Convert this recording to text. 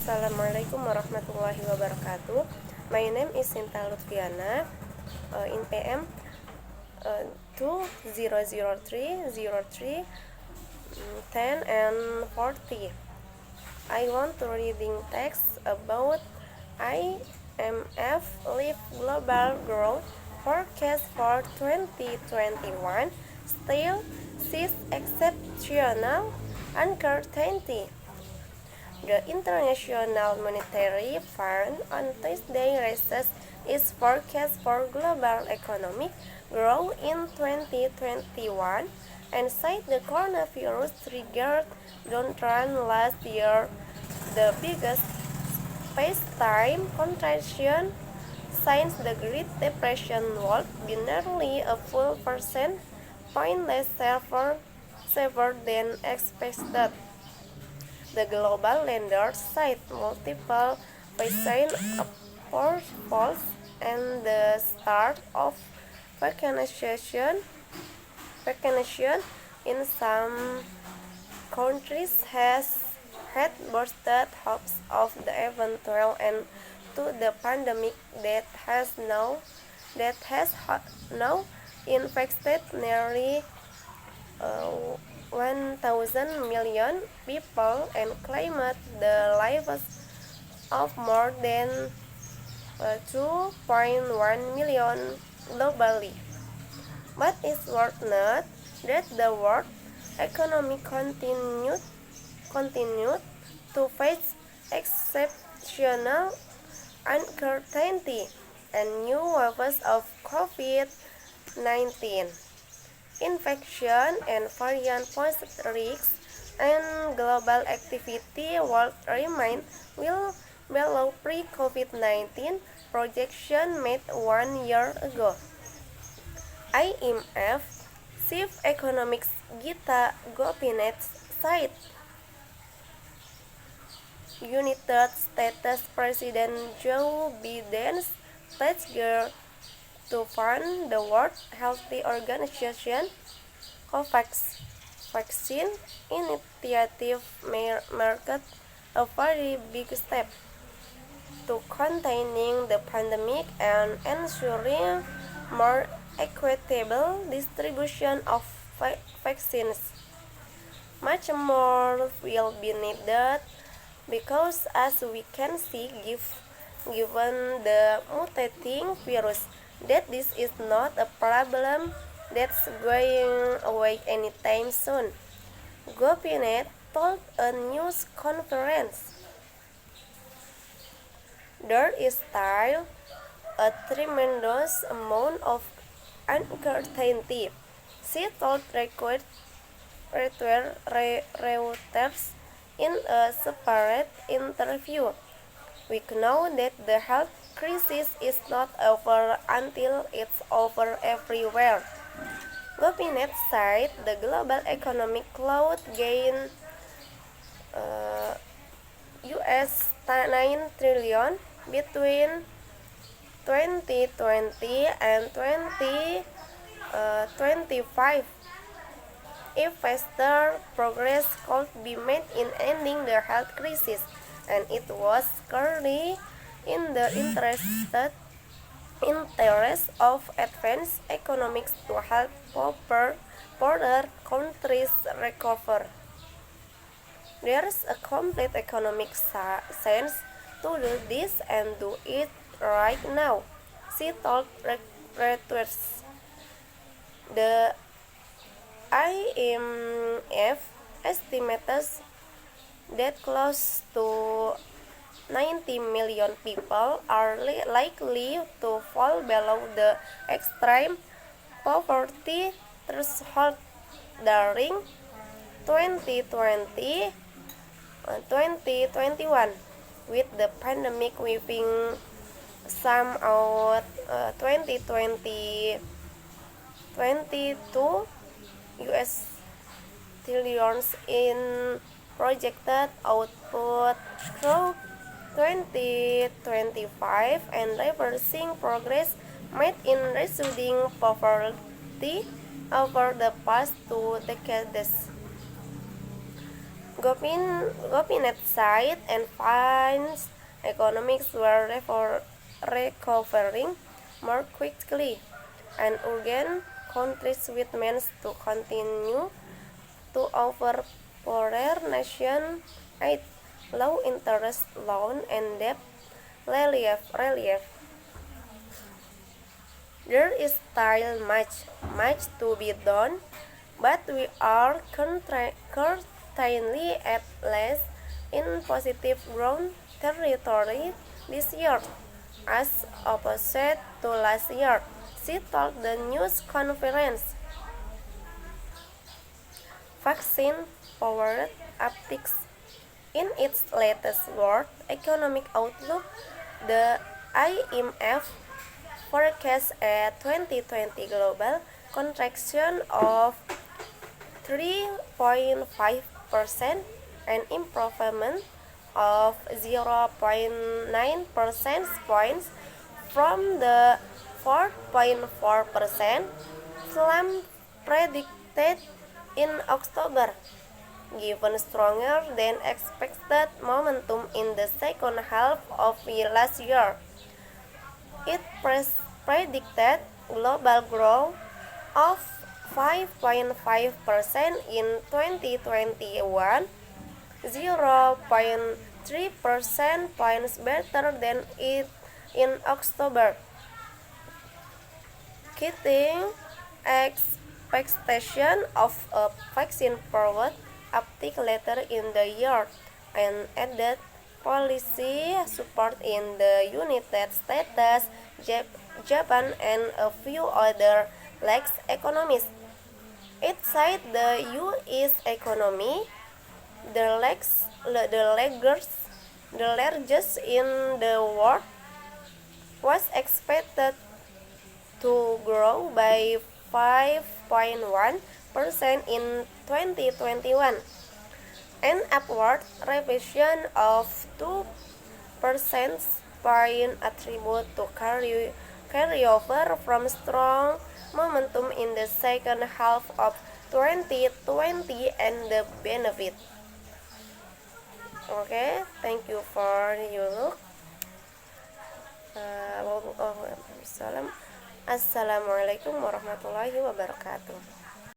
Assalamualaikum warahmatullahi wabarakatuh. My name is Sinta Lutfiana. In PM 2003 10 and 40. I want to reading text about IMF Live Global Growth Forecast for 2021 still sees exceptional uncertainty. The International Monetary Fund on Tuesday raises its forecast for global economic growth in 2021 and said the coronavirus triggered downturn last year, the biggest space-time contraction since the Great Depression, would be nearly a full percent point less severe than expected. The global lenders cite multiple vaccine approvals and the start of vaccination in some countries has had boosted hopes of the eventual end to the pandemic that has now infected nearly 1,000 million people and claimed the lives of more than 2.1 million globally. But it's worth note that the world economy continued to face exceptional uncertainty and new waves of COVID-19 infection and variant pose risks, and global activity will remain well below pre-COVID-19 projection made 1 year ago. IMF Chief Economist Gita Gopinath said United States President Joe Biden's pledge to fund the World Health Organization COVAX vaccine initiative marked a very big step to containing the pandemic and ensuring more equitable distribution of vaccines. Much more will be needed because, as we can see, given the mutating virus, that this is not a problem that's going away anytime soon, Gopinath told a news conference. There is still a tremendous amount of uncertainty, she told Reuters in a separate interview. We know that the health crisis is not over until it's over everywhere. Gopinath said the global economic growth gained US 9 trillion between 2020 and 2025 if faster progress could be made in ending the health crisis, and it was clearly in the interest of advanced economics to help poorer countries recover. There's a complete economic sense to do this and do it right now, she told Reuters. The IMF estimates that close to 90 million people are likely to fall below the extreme poverty threshold during 2020-2021, with the pandemic wiping some out. 2020 22 US trillions in projected output through 2025 and reversing progress made in reducing poverty over the past 2 decades. Gopinath said and finds economics were recovering more quickly and urged countries with means to continue to offer poorer nation aid, low interest loan and debt relief. There is still much to be done, but we are currently at least in positive growth territory this year, as opposed to last year, she told the news conference. Vaccine-powered upticks. In its latest World Economic Outlook, the IMF forecasts a 2020 global contraction of 3.5%, an improvement of 0.9 percentage points from the 4.4% slump predicted in October, given stronger than expected momentum in the second half of last year. It predicted global growth of 5.5% in 2021, 0.3 percentage points better than it in October. Citing expectation of a vaccine-powered uptick later in the year, and added policy support in the United States, Japan, and a few other large economies. It said the U.S. economy, the largest in the world, was expected to grow by 5.1% in 2021, an upward revision of 2 percentage points attributed to carryover from strong momentum in the second half of 2020 and the benefit. Okay, thank you for your look. Assalamualaikum warahmatullahi wabarakatuh.